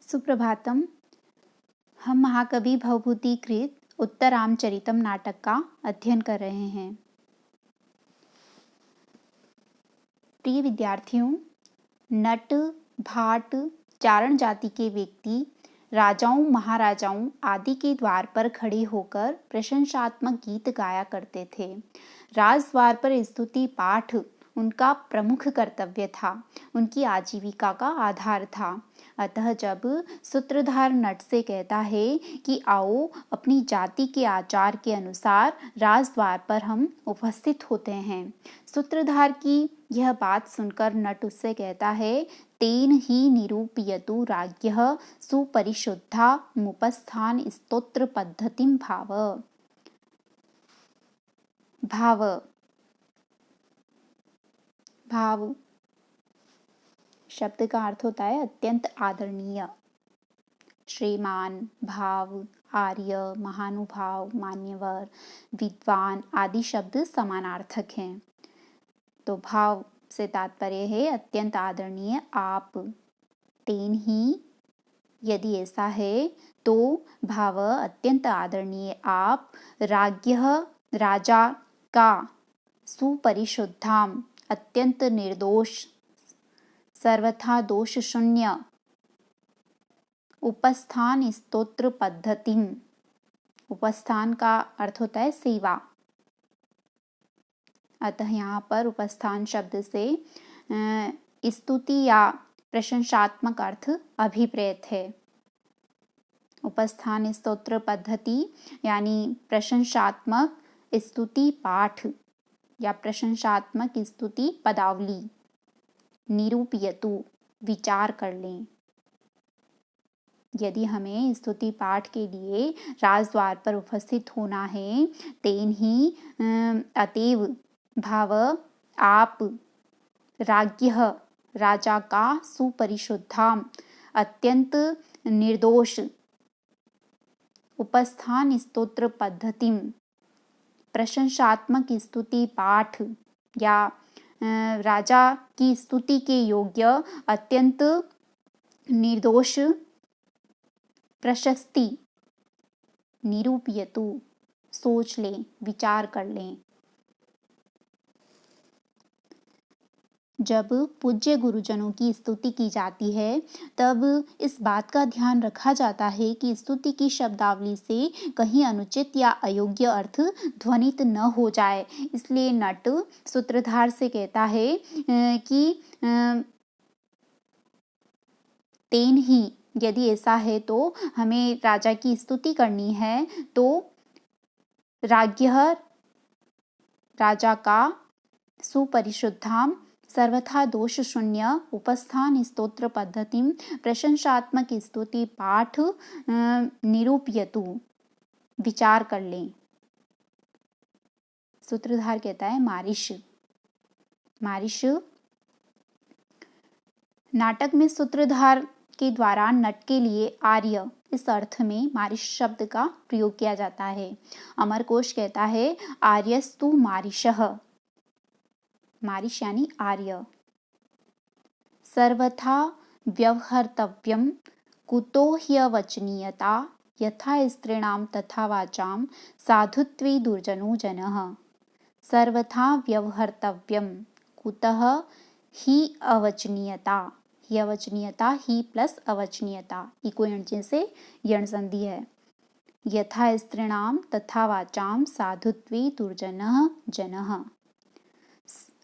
सुप्रभातम। हम महाकवि भवभूति कृत उत्तरामचरितम नाटक का अध्ययन कर रहे हैं। प्रिय विद्यार्थियों, नट, भाट, चारण जाति के व्यक्ति राजाओं, महाराजाओं आदि के द्वार पर खड़े होकर प्रशंसात्मक गीत गाया करते थे। राजद्वार पर स्तुति पाठ उनका प्रमुख कर्तव्य था, उनकी आजीविका का आधार था। अतः जब सूत्रधार नट से कहता है कि आओ अपनी जाति के आचार के अनुसार राजद्वार पर हम उपस्थित होते हैं, सूत्रधार की यह बात सुनकर नट उससे कहता है, तेन ही निरूपयतु राज्ञः सुपरिशुद्धा मुपस्थान स्तोत्र पद्धतिं भाव। भाव शब्द का अर्थ होता है अत्यंत आदरणीय, श्रीमान, भाव, आर्य, महानुभाव, मान्यवर, विद्वान आदि शब्द समानार्थक हैं। तो भाव से तात्पर्य है अत्यंत आदरणीय आप। तेन ही यदि ऐसा है तो भाव अत्यंत आदरणीय आप राज्ञः राजा का, सुपरिशुद्धाम अत्यंत निर्दोष, सर्वथा दोष शून्य, उपस्थान स्तोत्र पद्धतिम, उपस्थान का अर्थ होता है सेवा। अतः यहाँ पर उपस्थान शब्द से स्तुति या प्रशंसात्मक अर्थ अभिप्रेत है। उपस्थान स्तोत्र पद्धति यानी प्रशंसात्मक स्तुति पाठ या प्रशंसात्मक स्तुति पदावली। निरूपयतु विचार कर लें। यदि हमें स्तुति पाठ के लिए राजद्वार पर उपस्थित होना है, तेन ही अतएव भाव आप राज्ञः राजा का, सुपरिशुद्धाम अत्यंत निर्दोष, उपस्थान स्तोत्र पद्धतिम प्रशंसात्मक स्तुति पाठ या राजा की स्तुति के योग्य अत्यंत निर्दोष प्रशस्ति निरूपयतु सोच लें, विचार कर लें। जब पूज्य गुरुजनों की स्तुति की जाती है तब इस बात का ध्यान रखा जाता है कि स्तुति की शब्दावली से कहीं अनुचित या अयोग्य अर्थ ध्वनित न हो जाए। इसलिए नट सूत्रधार से कहता है कि तेन ही यदि ऐसा है तो हमें राजा की स्तुति करनी है तो राज्ञः राजा का, सुपरिशुद्धाम सर्वथा दोष शून्य, उपस्थान स्तोत्र पद्धतिम प्रशंसात्मक स्तुति पाठ निरूपयतु विचार कर लें। सूत्रधार कहता है मारिश। नाटक में सूत्रधार के द्वारा नट के लिए आर्य इस अर्थ में मारिश शब्द का प्रयोग किया जाता है। अमरकोश कहता है आर्यस्तु मारिशः, मारिश यानी आर्य। सर्वथा व्यवहर्तव्यम कुतो ह्यवचनीयता यथा स्त्रीणां तथा वाचां साधुत्वे दुर्जनो जनः। सर्वथा व्यवहर्तव्यम कुतः ही अवचनीयता, ही अवचनीयता, ही प्लस अवचनीयता इको यण से यण संधि है। यथा स्त्रीणां तथा वाचां साधुत्वे दुर्जनः जनः।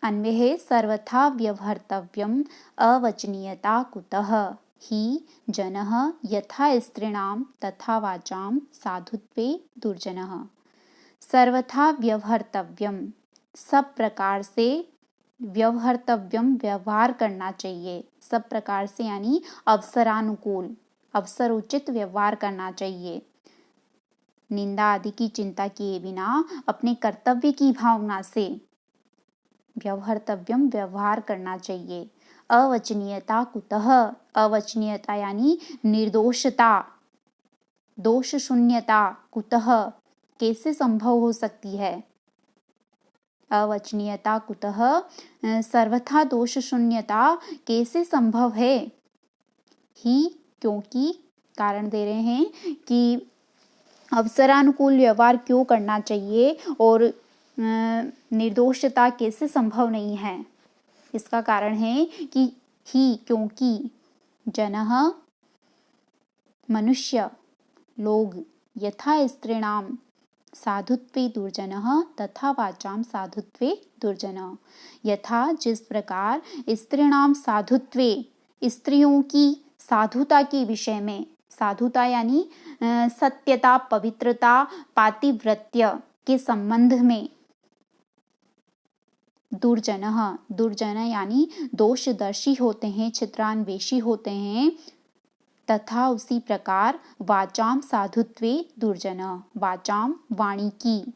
अन्वय है सर्वथा व्यवहर्तव्यम अवचनीयता कुतः ही जनः यथा स्त्रीणां तथा वाचां साधुत्वे दुर्जनः। सर्वथा व्यवहर्तव्यम सब प्रकार से, व्यवहर्तव्यम व्यवहार करना चाहिए, सब प्रकार से यानी अवसरानुकूल, अवसरोचित व्यवहार करना चाहिए। निंदा आदि की चिंता किए बिना अपने कर्तव्य की भावना से व्यवहर्तव्यम व्यवहार करना चाहिए। अवचनीयता कुतः, अवचनीयता यानी निर्दोषता, दोष शून्यता कुतः कैसे संभव हो सकती है। अवचनीयता कुतः सर्वथा दोष शून्यता कैसे संभव है। ही क्योंकि कारण दे रहे हैं कि अवसरानुकूल व्यवहार क्यों करना चाहिए और निर्दोषता कैसे संभव नहीं है। इसका कारण है कि क्योंकि जनः मनुष्य लोग यथा स्त्रीणां साधुत्वे दुर्जनः तथा वाचाम साधुत्वे दुर्जनः। यथा जिस प्रकार स्त्रीणां साधुत्वे स्त्रियों की साधुता के विषय में, साधुता यानी सत्यता, पवित्रता, पातिव्रत्य के संबंध में, दुर्जनः दुर्जन यानी दोषदर्शी होते हैं, चित्रान्वेषी होते हैं, तथा उसी प्रकार वाचाम साधुत्वे दुर्जन, वाचाम वाणी की,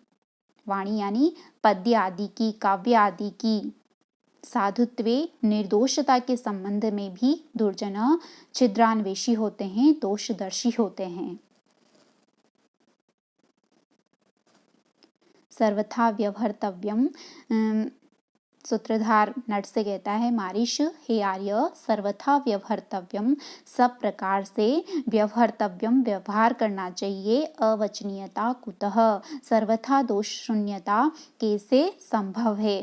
वाणी यानी पद्य आदि की, काव्य आदि की, साधुत्वे निर्दोषता के संबंध में भी दुर्जन छिद्रान्वेषी होते हैं, दोषदर्शी होते हैं। सर्वथा व्यवहर्तव्यम, सूत्रधार नट से कहता है, मारीश हे आर्य सर्वथा व्यवहर्तव्यम, सब प्रकार से व्यवहर्तव्यम व्यवहार करना चाहिए, अवचनीयता कुतः, सर्वथा दोष शून्यता कैसे संभव है।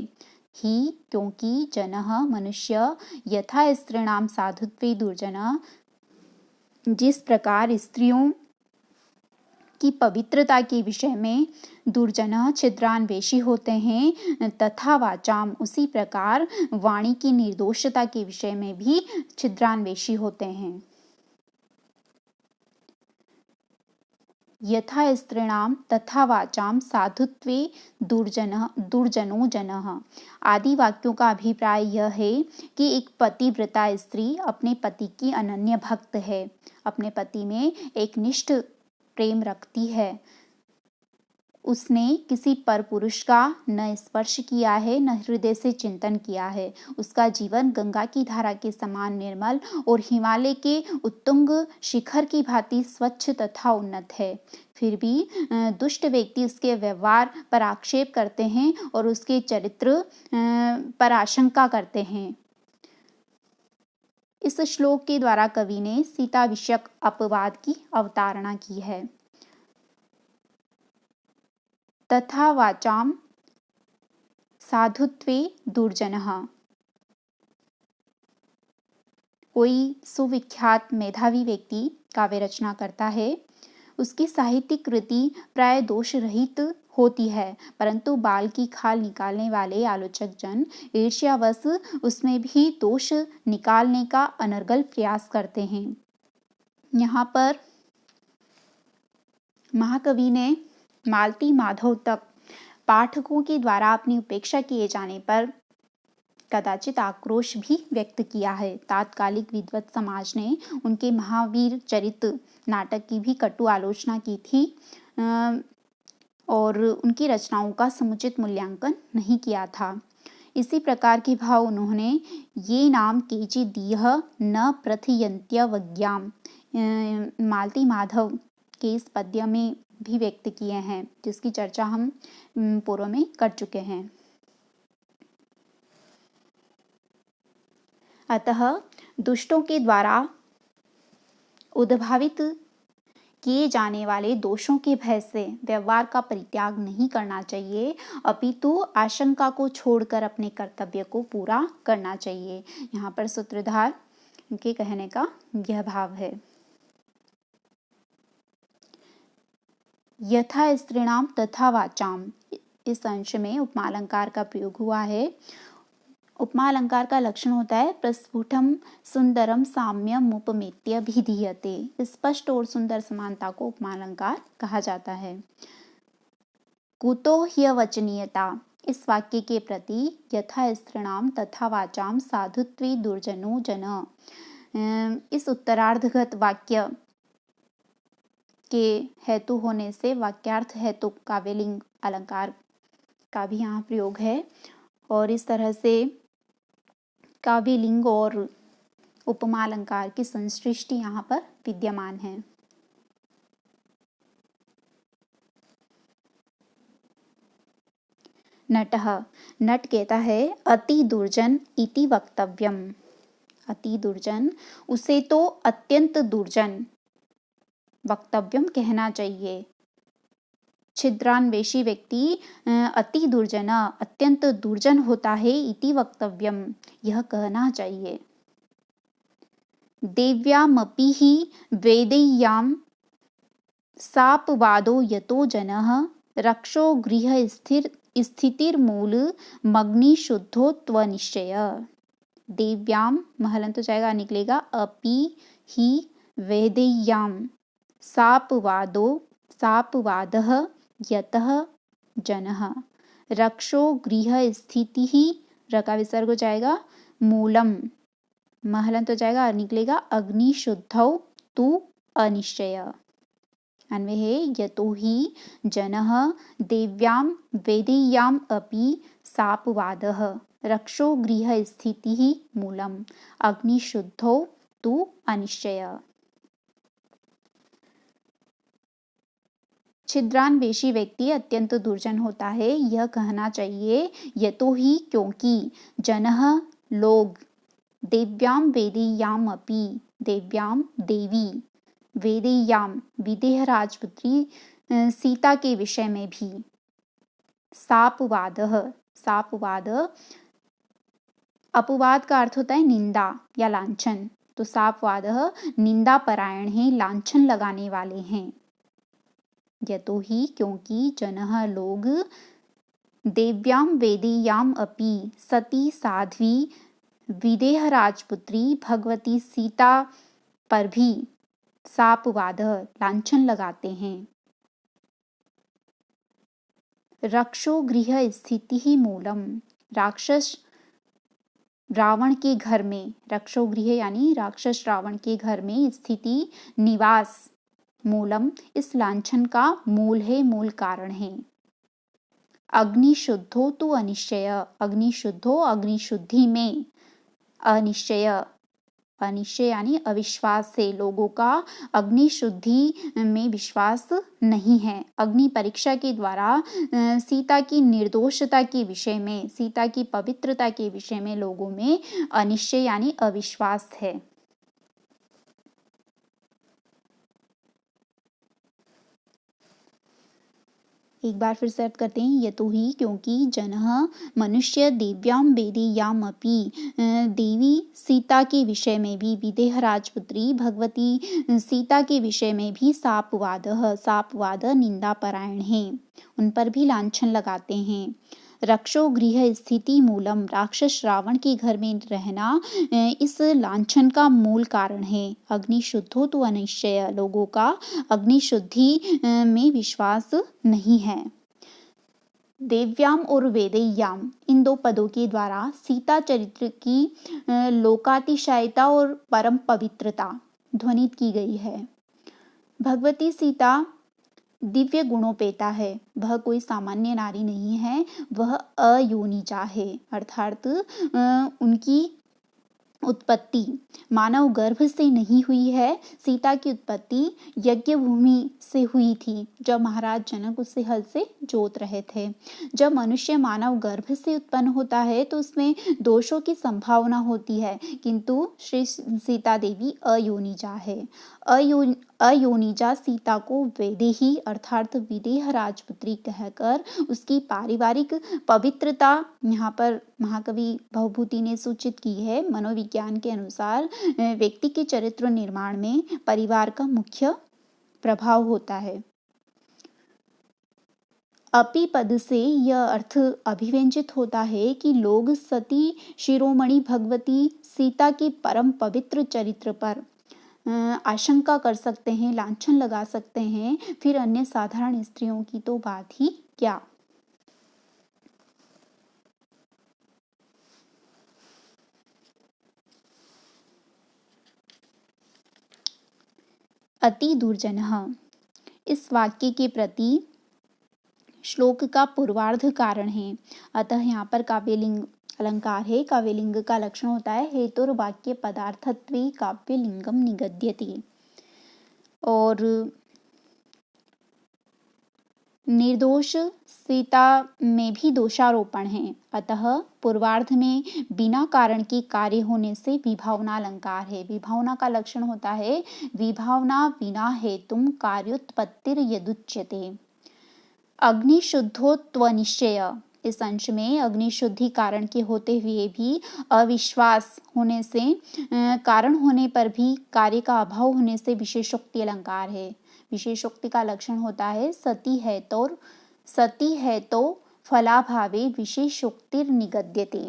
ही क्योंकि जनः मनुष्य यथा स्त्रीणाम साधुत्वे दुर्जन, जिस प्रकार स्त्रियों की पवित्रता के विषय में दुर्जन छिद्रान्वेषी होते हैं, तथा वाचाम उसी प्रकार वाणी की निर्दोषता के विषय में भी छिद्रान्वेषी होते हैं। यथा स्त्रीणाम तथा वाचाम साधुत्वे दुर्जनो जनः। आदि वाक्यों का अभिप्राय यह है कि एक पतिव्रता स्त्री अपने पति की अनन्य भक्त है, अपने पति में एक निष्ठ प्रेम रखती है, उसने किसी पर पुरुष का न स्पर्श किया है, न हृदय से चिंतन किया है, उसका जीवन गंगा की धारा के समान निर्मल और हिमालय के उत्तुंग शिखर की भांति स्वच्छ तथा उन्नत है। फिर भी दुष्ट व्यक्ति उसके व्यवहार पर आक्षेप करते हैं और उसके चरित्र पर आशंका करते हैं। इस श्लोक के द्वारा कवि ने सीता विषयक अपवाद की अवतारणा की है। तथा वाचाम साधुत्वे दुर्जनः। कोई सुविख्यात मेधावी व्यक्ति काव्य रचना करता है, उसकी साहित्यिक कृति प्राय दोष रहित होती है, परंतु बाल की खाल निकालने वाले आलोचक जन ईर्ष्यावश उसमें भी दोष निकालने का अनर्गल प्रयास करते हैं। यहाँ पर महाकवि ने मालती माधव तक पाठकों के द्वारा अपनी उपेक्षा किए जाने पर कदाचित आक्रोश भी व्यक्त किया है। तात्कालिक विद्वत समाज ने उनके महावीर चरित नाटक की भी कटु आलोचना की थी और उनकी रचनाओं का समुचित मूल्यांकन नहीं किया था। इसी प्रकार के भाव उन्होंने ये नाम केचि दीह न प्रथयन्त्यवज्ञाम मालती माधव के इस पद्य में भी व्यक्त किए हैं, जिसकी चर्चा हम पूर्व में कर चुके हैं। अतः दुष्टों के द्वारा उद्भावित किए जाने वाले दोषों के भय से व्यवहार का परित्याग नहीं करना चाहिए, अपितु आशंका को छोड़कर अपने कर्तव्य को पूरा करना चाहिए। यहाँ पर सूत्रधार के कहने का यह भाव है। यथा स्त्रीणाम तथा वाचाम, इस अंश में उपमालंकार का प्रयोग हुआ है। उपमालंकार का लक्षण होता है प्रस्फुटम सुंदरम साम्यम उपमेत्य भिधीयते। स्पष्ट और सुंदर समानता को उपमालंकार कहा जाता है। कुतो ह्यवचनीयता, इस वाक्य के प्रति यथा स्त्रीणाम तथा वाचाम साधुत्वे दुर्जनो जन, इस उत्तरार्धगत वाक्य के हेतु होने से वाक्यार्थ हेतु काव्यलिंग अलंकार का भी यहाँ प्रयोग है और इस तरह से काव्यलिंग और उपमा अलंकार की संसृष्टि यहाँ पर विद्यमान है। नटः, नट कहता है अति दुर्जन इति वक्तव्यम, अति दुर्जन, उसे तो अत्यंत दुर्जन वक्तव्यम कहना चाहिए। छिद्रान्वेषी व्यक्ति अति दुर्जन अत्यंत दुर्जन होता है इति वक्तव्यम यह कहना चाहिए। देव्यामपि हि वेदैयां सापवादो यतो जनः रक्षो गृह स्थितिर्मूल मग्नि शुद्धोत्वनिश्चय। देव्याम महलंत तो जाएगा निकलेगा अपि ही वेदैयां सापवादः यतः जनः रक्षो गृह स्थितिः रका विसर्ग हो जाएगा मूलम महलंत तो जाएगा निकलेगा अग्नि शुद्धौ तु अनिश्चय। अन्वय है यतो हि जनः देव्यां वेदैयाम् अपि सापवादः रक्षो गृह स्थितिः मूलम अग्नि शुद्धौ तु अनिश्चय। छिद्रान्वेषी व्यक्ति अत्यंत दुर्जन होता है यह कहना चाहिए यतो ही क्योंकि जनः लोग देव्यां वेदैयाम अपि देव्यां देवी वेदैयां विदेह राजपुत्री सीता के विषय में भी सापवाद अपवाद का अर्थ होता है निंदा या लांछन, तो सापवाद निंदा परायण है, लांछन लगाने वाले हैं। यतो ही क्योंकि जनः लोग देव्यां वेदैयाम अपि सती साध्वी विदेह राजपुत्री भगवती सीता पर भी सापवाद लांछन लगाते हैं। रक्षो गृह स्थिति ही मूलम राक्षस रावण के घर में रक्षो गृह यानी राक्षस रावण के घर में स्थिति निवास मूलम इस लांछन का मूल है, मूल कारण है। अग्नि शुद्धो तो अनिश्चय अग्नि शुद्धो अग्निशुद्धि में अनिश्चय अनिश्चय यानी अविश्वास से लोगों का अग्नि शुद्धि में विश्वास नहीं है। अग्नि परीक्षा के द्वारा सीता की निर्दोषता के विषय में सीता की पवित्रता के विषय में लोगों में अनिश्चय यानी अविश्वास है। एक बार फिर से अर्थ करते हैं यतो ही क्योंकि जनः मनुष्य देव्यां वेदैयाम अपि देवी सीता के विषय में भी विदेह राजपुत्री भगवती सीता के विषय में भी सापवाद निंदा परायण है, उन पर भी लांछन लगाते हैं। रक्षो गृह स्थिति मूलम राक्षस रावण के घर में रहना इस लांछन का मूल कारण है। अग्नि शुद्धो तो अनिश्चय लोगों का अग्नि शुद्धि में विश्वास नहीं है। देव्याम और वेदैयाम इन दो पदों के द्वारा सीता चरित्र की लोकातिशयता और परम पवित्रता ध्वनित की गई है। भगवती सीता दिव्य गुणोपेता है, वह कोई सामान्य नारी नहीं है, वह अयोनिजा है, अर्थात उनकी उत्पत्ति मानव गर्भ से नहीं हुई है। सीता की उत्पत्ति यज्ञ भूमि से हुई थी, जब महाराज जनक उससे हल से जोत रहे थे। जब मनुष्य मानव गर्भ से उत्पन्न होता है तो उसमें दोषों की संभावना होती है, किंतु श्री सीता देवी अयोनिजा है। अयोनिजा सीता को वैदेही अर्थात विदेह राजपुत्री कहकर उसकी पारिवारिक पवित्रता यहाँ पर महाकवि भवभूति ने सूचित की है। मनोविज्ञान के अनुसार व्यक्ति के चरित्र निर्माण में परिवार का मुख्य प्रभाव होता है। अपि पद से यह अर्थ अभिव्यंजित होता है कि लोग सती शिरोमणि भगवती सीता के परम पवित्र चरित्र पर आशंका कर सकते हैं, लांछन लगा सकते हैं, फिर अन्य साधारण स्त्रियों की तो बात ही क्या। अति दुर्जनः इस वाक्य के प्रति श्लोक का पूर्वार्ध कारण है, अतः यहाँ पर काव्यलिंग अलंकार है। काव्यलिंग का लक्षण होता है हेतुर वाक्य पदार्थत्वे काव्यलिंगम निगद्यते। और निर्दोष सीता में भी दोषारोपण है, अतः पूर्वार्ध में बिना कारण के कार्य होने से विभावना अलंकार है। विभावना का लक्षण होता है विभावना बिना हेतुम कार्योत्पत्तिर यदुच्यते। अग्निशुद्धोत्व निश्चय, इस अंश में अग्निशुद्धि कारण के होते हुए भी अविश्वास होने से कारण होने पर भी कार्य का अभाव होने से विशेषोक्ति अलंकार है। विशेषोक्ति का लक्षण होता है सती है तो फलाभावे विशेषोक्तिर निगद्यते।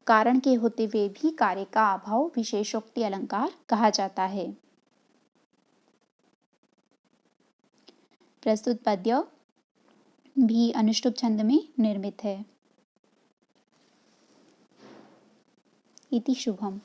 कारण के होते हुए भी कार्य का अभाव विशेषोक्ति अलंकार कहा जाता है। प्रस्तुत पद्य भी अनुष्टुप छंद में निर्मित है। इति शुभम।